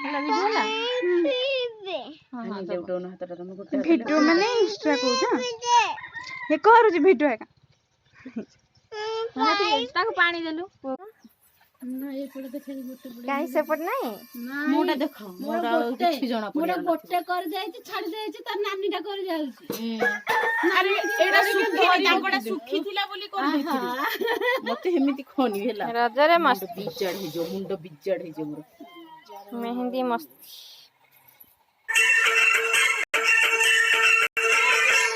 ହେଲା ଭିଡିଓ ହେଲା ଭିଡିଓ ମାନେ ଇନଷ୍ଟା କହୁଛ हे करूची भिडियो है ताको पानी देलु ना ये पड़े देखे गोटे पड़े काई से पड़ नहीं मोटा देखो मोटा किछि जणा पड़े मोटा गोटे कर जाय छी छाडी जाय छी त नानीटा कर जाय छी अरे एडा सुखी तांगडा सुखी थिला बोली कर देथि मते हेमिति खोनी हेला रजरे मस्त बिजड़ हे जो मुंडो बिजड़ हे जो मोर मेहंदी मस्त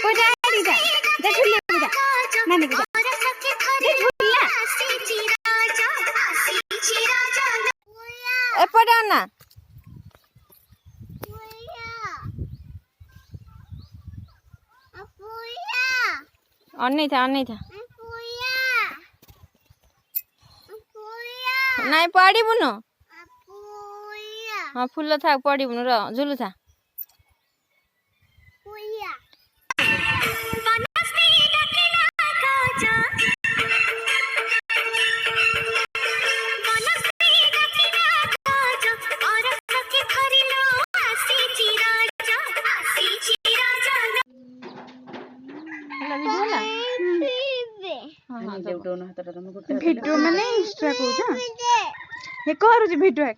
पूजा रीजा देख ले पूजा नानी पूजा देख झूला ए पड़ा ना अन्नी था नहीं पड़ी बुनो हाँ फूल था पड़ी बुनो र झुलु था भिडियो मैंने इंस्टा कहुछ हे करूची भिडियो है